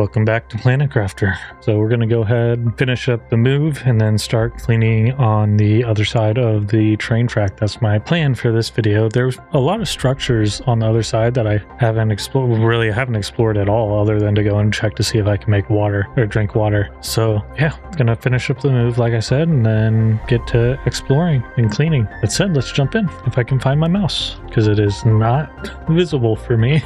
Welcome back to Planet Crafter. So we're going to go ahead and finish up the move and then start cleaning on the other side of the train track. That's my plan for this video. There's a lot of structures on the other side that I haven't explored at all, other than to go and check to see if I can make water or drink water. So yeah, gonna finish up the move like I said, and then get to exploring and cleaning. That said, let's jump in if I can find my mouse, because it is not visible for me.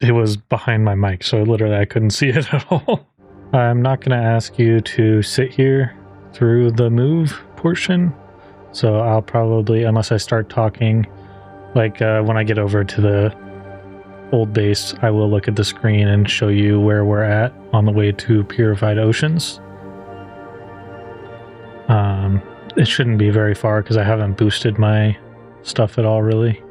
It was behind my mic, so literally I couldn't see it at all. I'm not going to ask you to sit here through the move portion, so I'll probably, unless I start talking, like when I get over to the old base, I will look at the screen and show you where we're at on the way to Purified Oceans. It shouldn't be very far because I haven't boosted my stuff at all, really.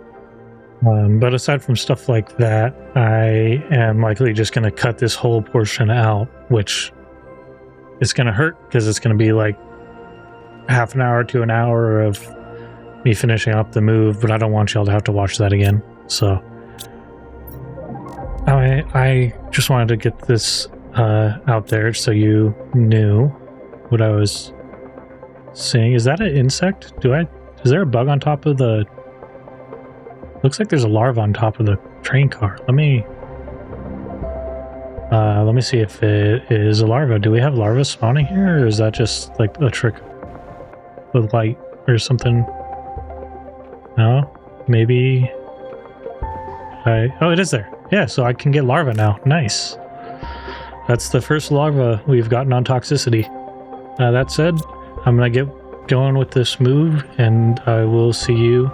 But aside from stuff like that, I am likely just going to cut this whole portion out, which is going to hurt because it's going to be like half an hour to an hour of me finishing up the move, but I don't want y'all to have to watch that again. So I just wanted to get this out there so you knew what I was seeing. Is that an insect? Is there a bug on top of the... Looks like there's a larva on top of the train car. Let me see if it is a larva. Do we have larvae spawning here, or is that just like a trick with light or something? No? Maybe... Oh, it is there. Yeah, so I can get larvae now. Nice. That's the first larva we've gotten on toxicity. That said, I'm going to get going with this move, and I will see you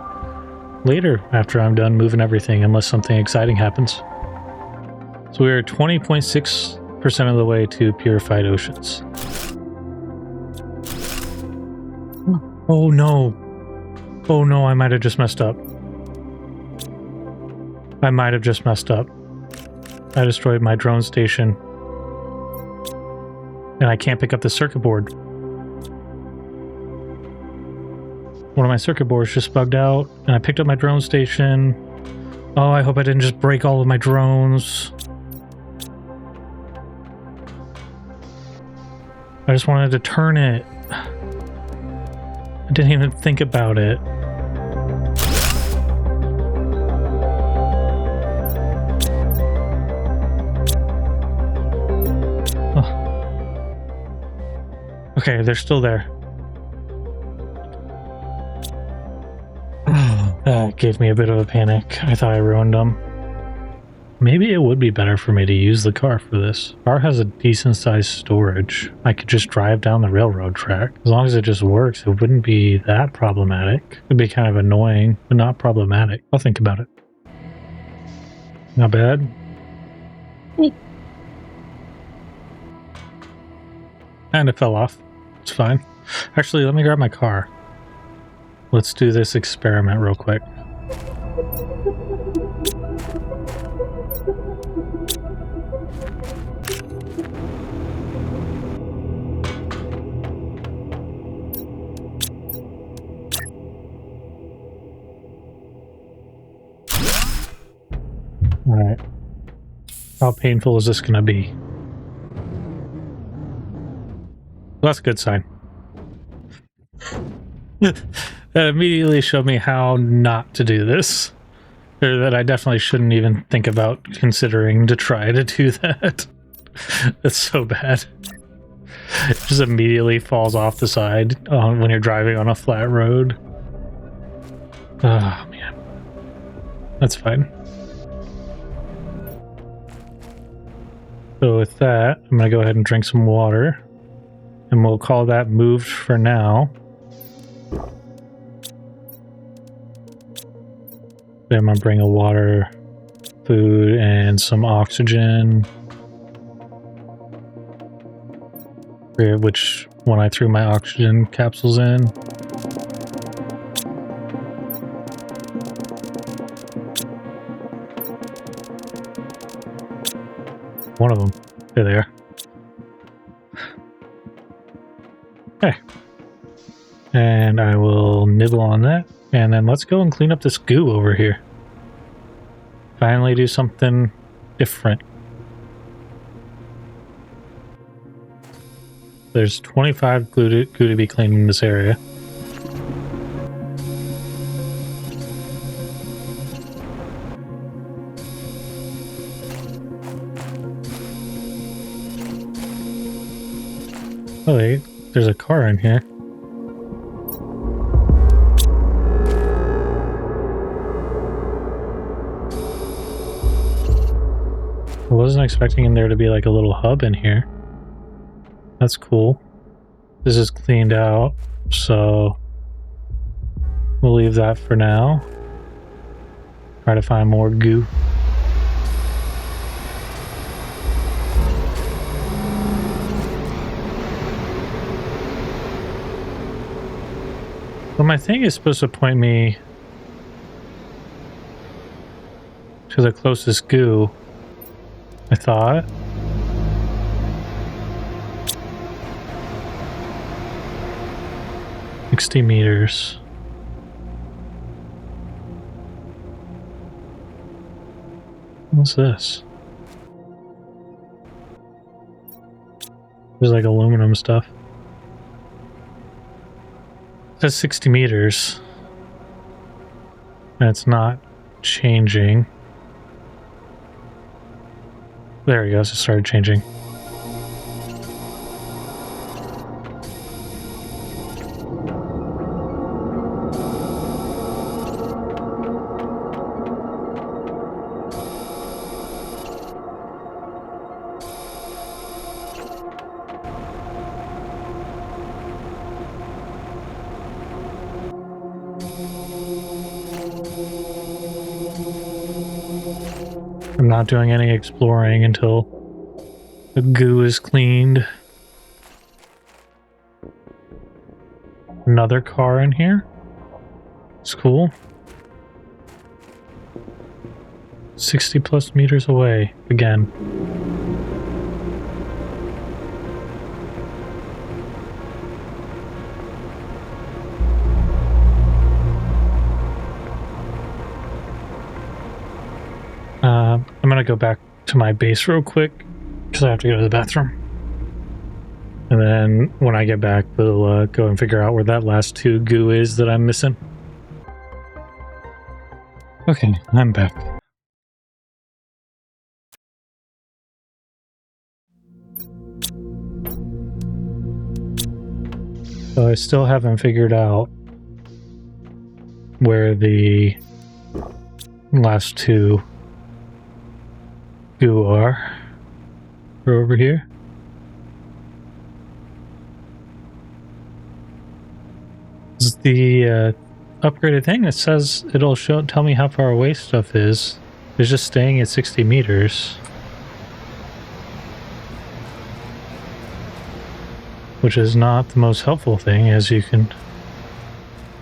later after I'm done moving everything, unless something exciting happens. So we are 20.6% of the way to Purified Oceans. Oh no. Oh no, I might have just messed up. I destroyed my drone station. And I can't pick up the circuit board. One of my circuit boards just bugged out, and I picked up my drone station. Oh, I hope I didn't just break all of my drones. I just wanted to turn it. I didn't even think about it. Oh. Okay, they're still there. That gave me a bit of a panic. I thought I ruined them. Maybe it would be better for me to use the car for this. The car has a decent sized storage. I could just drive down the railroad track. As long as it just works, it wouldn't be that problematic. It'd be kind of annoying, but not problematic. I'll think about it. Not bad. And it fell off. It's fine. Actually, let me grab my car. Let's do this experiment real quick. Alright. How painful is this going to be? Well, that's a good sign. That immediately showed me how not to do this. Or that I definitely shouldn't even think about considering to try to do that. That's so bad. It just immediately falls off the side when you're driving on a flat road. Oh, man. That's fine. So with that, I'm going to go ahead and drink some water. And we'll call that moved for now. Then I'm going to bring a water, food, and some oxygen. Forget which one I threw my oxygen capsules in. One of them. There they are. Okay. And I will nibble on that. And then let's go and clean up this goo over here. Finally do something different. There's 25 goo to be cleaned in this area. Oh wait, there's a car in here. I wasn't expecting there to be like a little hub in here. That's cool. This is cleaned out, so we'll leave that for now. Try to find more goo. Well, my thing is supposed to point me to the closest goo, I thought. $60. What's this? There's like aluminum stuff. It says 60 meters. And it's not changing. There it goes, it started changing. I'm not doing any exploring until the goo is cleaned. Another car in here. It's cool. 60 plus meters away again. I'm gonna go back to my base real quick because I have to go to the bathroom. And then when I get back, we'll go and figure out where that last 2 goo is that I'm missing. Okay, I'm back. So I still haven't figured out where the last 2 goo are. They're over here. This is the upgraded thing that says it'll tell me how far away stuff is. It's just staying at 60 meters. Which is not the most helpful thing, as you can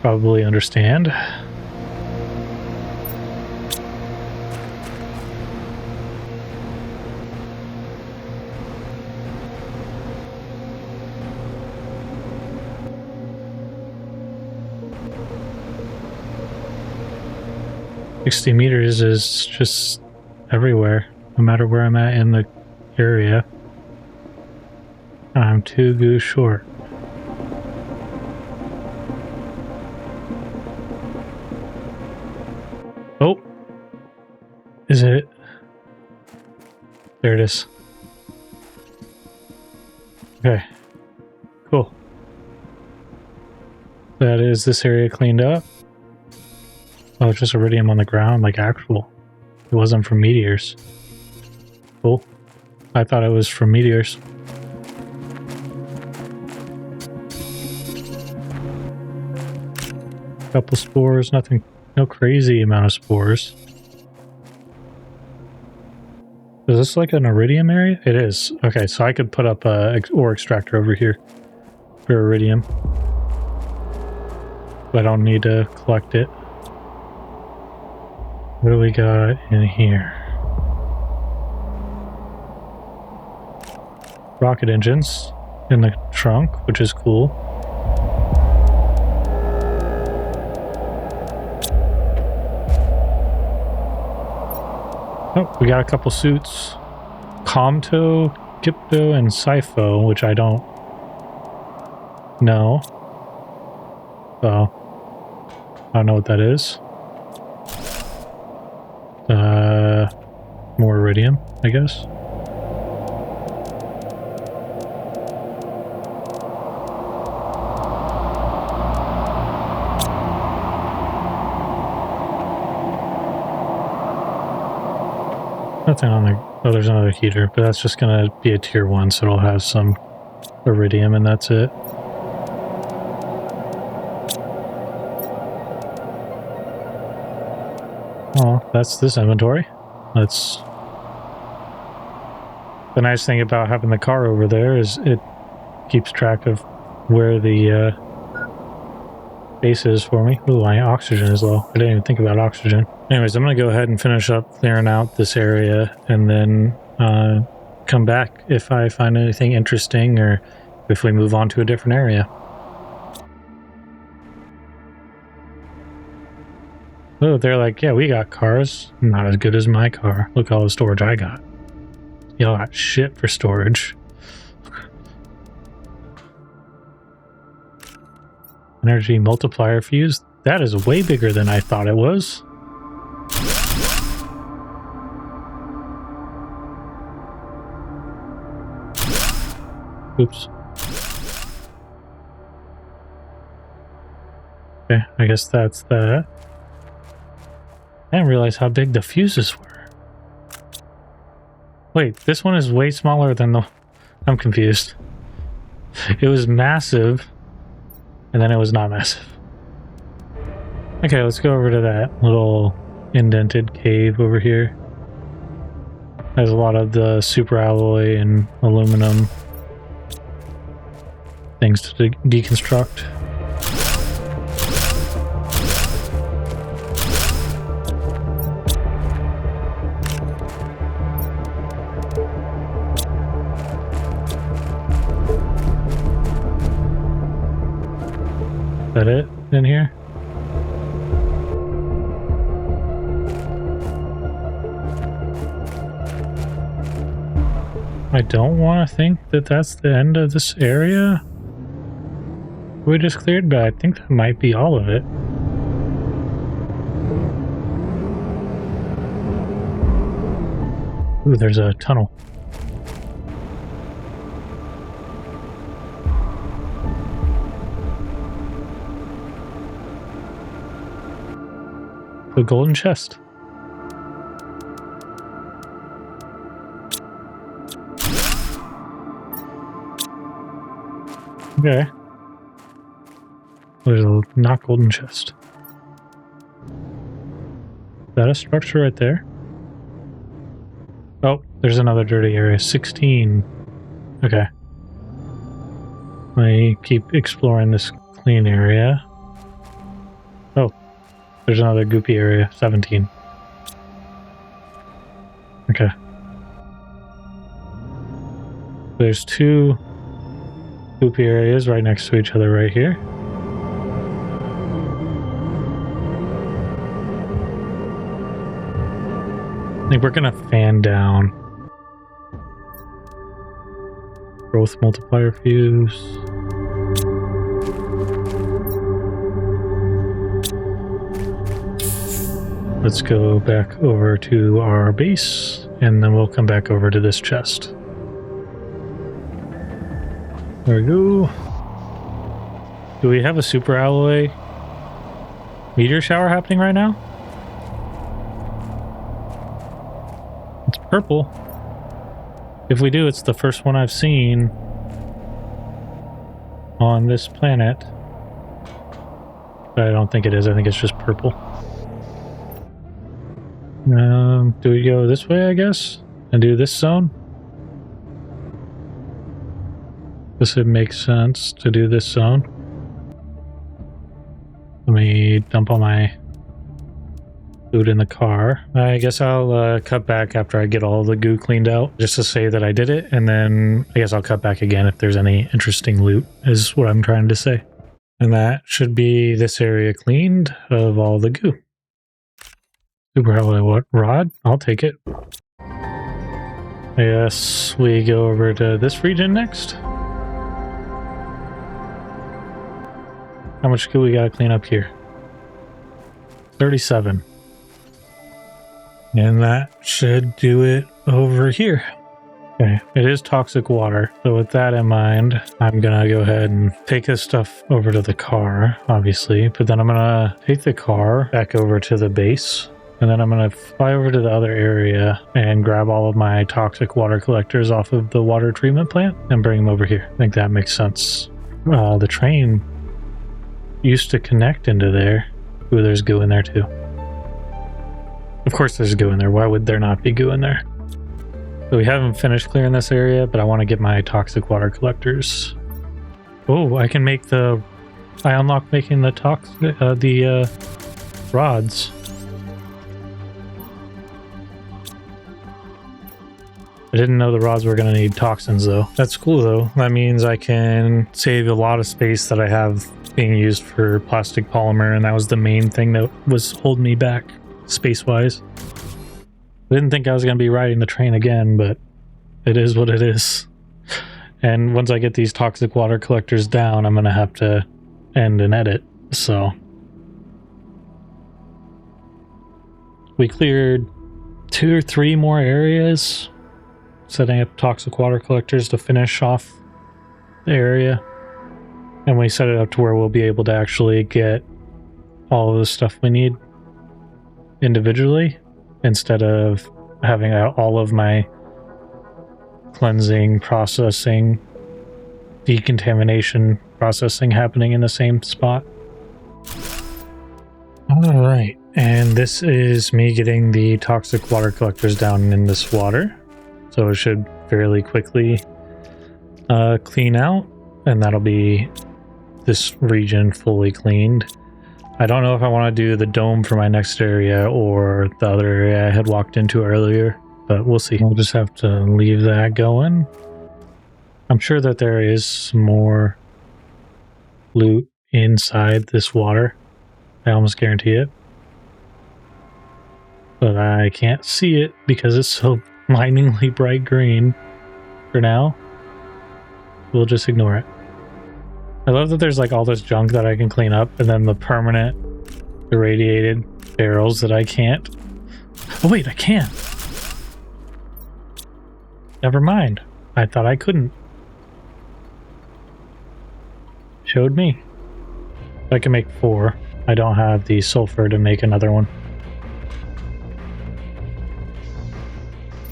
probably understand. $60 meters is just everywhere, no matter where I'm at in the area. I'm 2 goo short. Oh! Is it? There it is. Okay. Cool. That is this area cleaned up. Oh, it's just iridium on the ground, like actual. It wasn't from meteors. Cool. I thought it was from meteors. Couple spores, nothing, no crazy amount of spores. Is this like an iridium area? It is. Okay, so I could put up a ore extractor over here for iridium. But I don't need to collect it. What do we got in here? Rocket engines in the trunk, which is cool. Oh, we got a couple suits. Comto, Gypto, and Sipho, which I don't No. So, I don't know what that is. More iridium, I guess. Nothing on the... Oh, there's another heater, but that's just gonna be a tier 1, so it'll have some iridium and that's it. Oh, that's this inventory. That's... The nice thing about having the car over there is it keeps track of where the base is for me. Ooh, my oxygen is low. I didn't even think about oxygen. Anyways, I'm going to go ahead and finish up clearing out this area and then come back if I find anything interesting or if we move on to a different area. Oh, they're like, yeah, we got cars. Not as good as my car. Look at all the storage I got. Y'all got shit for storage. Energy multiplier fuse. That is way bigger than I thought it was. Oops. Okay, I guess that's that. I didn't realize how big the fuses were. Wait, this one is way smaller than the... I'm confused. It was massive, and then it was not massive. Okay, let's go over to that little indented cave over here. There's a lot of the super alloy and aluminum things to deconstruct. Is that it in here? I don't want to think that that's the end of this area we just cleared, but I think that might be all of it. Ooh, there's a tunnel. The golden chest. Okay. There's a not golden chest. Is that a structure right there? Oh, there's another dirty area. 16. Okay. Let me keep exploring this clean area. Oh, there's another goopy area. 17. Okay. There's two goopy areas right next to each other right here. I think we're gonna fan down. Growth multiplier fuse. Let's go back over to our base, and then we'll come back over to this chest. There we go. Do we have a super alloy meteor shower happening right now? It's purple. If we do, it's the first one I've seen on this planet. But I don't think it is. I think it's just purple. Do we go this way, I guess? And do this zone? Does it make sense to do this zone? Let me dump all my food in the car. I guess I'll cut back after I get all the goo cleaned out, just to say that I did it, and then I guess I'll cut back again if there's any interesting loot, is what I'm trying to say. And that should be this area cleaned of all the goo. Super alloy rod? I'll take it. I guess we go over to this region next. How much do we gotta clean up here? 37. And that should do it over here. Okay, it is toxic water. So with that in mind, I'm gonna go ahead and take this stuff over to the car, obviously, but then I'm gonna take the car back over to the base, and then I'm gonna fly over to the other area and grab all of my toxic water collectors off of the water treatment plant and bring them over here. I think that makes sense. The train used to connect into there. Ooh, there's goo in there too. Of course there's goo in there. Why would there not be goo in there? So we haven't finished clearing this area, but I want to get my toxic water collectors. Oh, I can make I unlock making the rods. I didn't know the rods were going to need toxins though. That's cool though. That means I can save a lot of space that I have being used for plastic polymer, and that was the main thing that was holding me back space-wise. I didn't think I was going to be riding the train again, but it is what it is. And once I get these toxic water collectors down, I'm going to have to end and edit. So we cleared 2 or 3 more areas, setting up toxic water collectors to finish off the area. And we set it up to where we'll be able to actually get all of the stuff we need individually, instead of having all of my cleansing, processing, decontamination processing happening in the same spot. All right, and this is me getting the toxic water collectors down in this water, so it should fairly quickly clean out, and that'll be this region fully cleaned. I don't know if I want to do the dome for my next area or the other area I had walked into earlier, but we'll see. We'll just have to leave that going. I'm sure that there is some more loot inside this water. I almost guarantee it. But I can't see it because it's so blindingly bright green for now. We'll just ignore it. I love that there's like all this junk that I can clean up, and then the permanent irradiated barrels that I can't. Oh wait, I can. Never mind. I thought I couldn't. Showed me. I can make 4. I don't have the sulfur to make another one.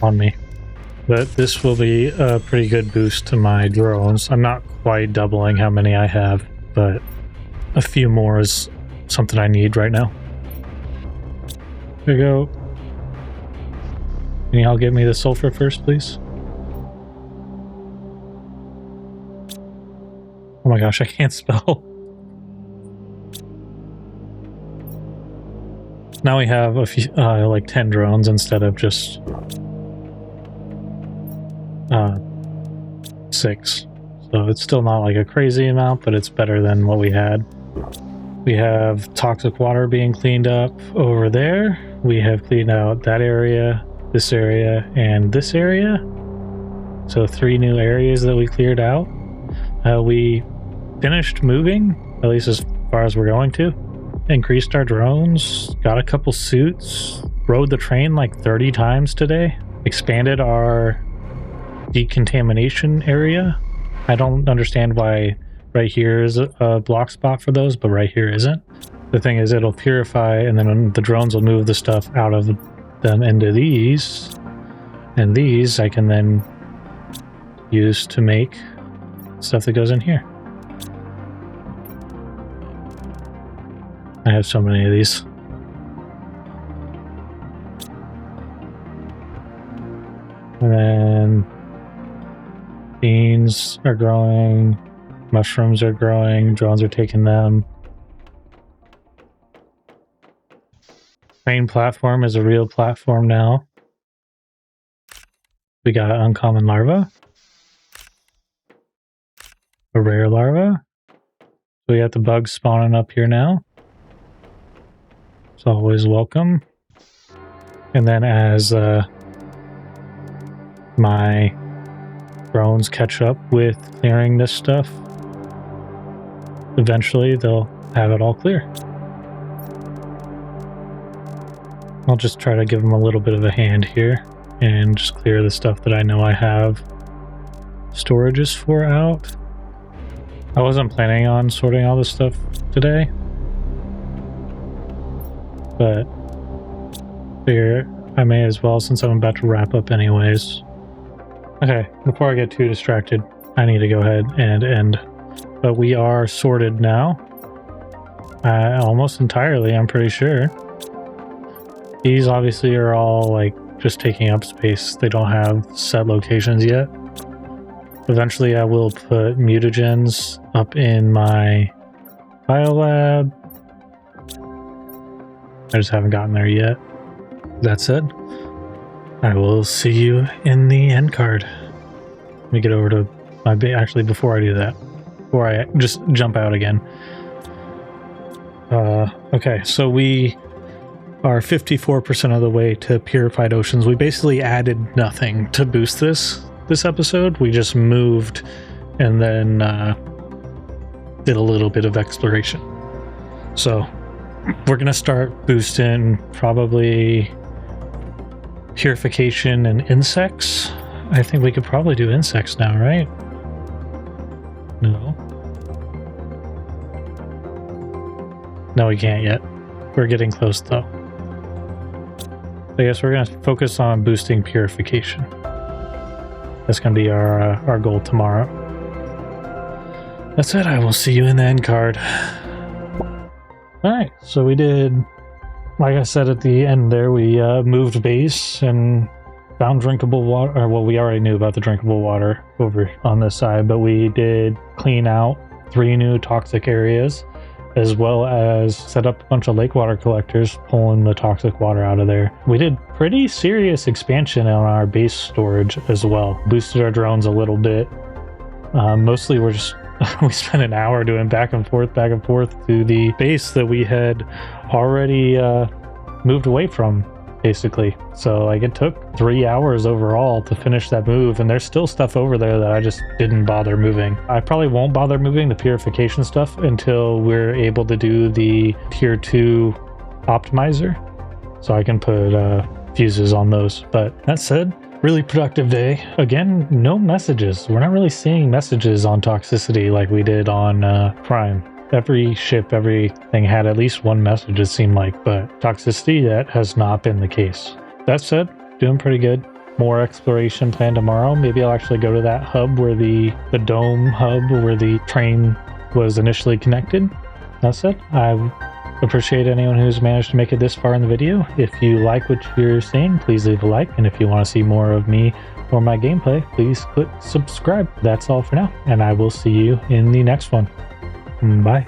On me. But this will be a pretty good boost to my drones. I'm not quite doubling how many I have, but a few more is something I need right now. There you go. Can y'all get me the sulfur first, please? Oh my gosh, I can't spell. Now we have a few, like 10 drones instead of just 6. So it's still not like a crazy amount, but it's better than what we had. We have toxic water being cleaned up over there. We have cleaned out that area, this area, and this area. So 3 new areas that we cleared out. We finished moving, at least as far as we're going to. Increased our drones, got a couple suits, rode the train like 30 times today, expanded our decontamination area. I don't understand why right here is a block spot for those, but right here isn't. The thing is, it'll purify, and then the drones will move the stuff out of them into these, and these I can then use to make stuff that goes in here. I have so many of these. And then beans are growing, mushrooms are growing, drones are taking them. Train platform is a real platform now. We got an uncommon larva, a rare larva. We got the bugs spawning up here now. It's always welcome. And then as my drones catch up with clearing this stuff, eventually they'll have it all clear. I'll just try to give them a little bit of a hand here and just clear the stuff that I know I have storages for out. I wasn't planning on sorting all this stuff today, but figure I may as well since I'm about to wrap up anyways. Okay, before I get too distracted, I need to go ahead and end. But we are sorted now. Almost entirely, I'm pretty sure. These obviously are all like just taking up space. They don't have set locations yet. Eventually I will put mutagens up in my biolab. I just haven't gotten there yet. That said, I will see you in the end card. Let me get over to my actually before I do that, before I just jump out again. Okay, so we are 54% of the way to purified oceans. We basically added nothing to boost this episode. We just moved and then did a little bit of exploration. So we're gonna start boosting probably purification and insects. I think we could probably do insects now, right? No, we can't yet. We're getting close though. I guess we're gonna focus on boosting purification. That's gonna be our goal tomorrow. That's it. I will see you in the end card. All right, so we did, like I said at the end there, we moved base and found drinkable water. Or, well, we already knew about the drinkable water over on this side, but we did clean out 3 new toxic areas, as well as set up a bunch of lake water collectors, pulling the toxic water out of there. We did pretty serious expansion on our base storage as well. Boosted our drones a little bit. Mostly we're just we spent an hour doing back and forth to the base that we had already moved away from, basically. So like it took 3 hours overall to finish that move, and there's still stuff over there that I just didn't bother moving. I probably won't bother moving the purification stuff until we're able to do the tier 2 optimizer, so I can put fuses on those. But that said, really productive day. Again, no messages. We're not really seeing messages on toxicity like we did on Prime. Every ship, everything had at least one message, it seemed like, but toxicity, that has not been the case. That said, doing pretty good. More exploration planned tomorrow. Maybe I'll actually go to that hub where the dome hub where the train was initially connected. That said, I appreciate anyone who's managed to make it this far in the video. If you like what you're seeing, please leave a like, and if you want to see more of me or my gameplay, please click subscribe. That's all for now, and I will see you in the next one. Bye.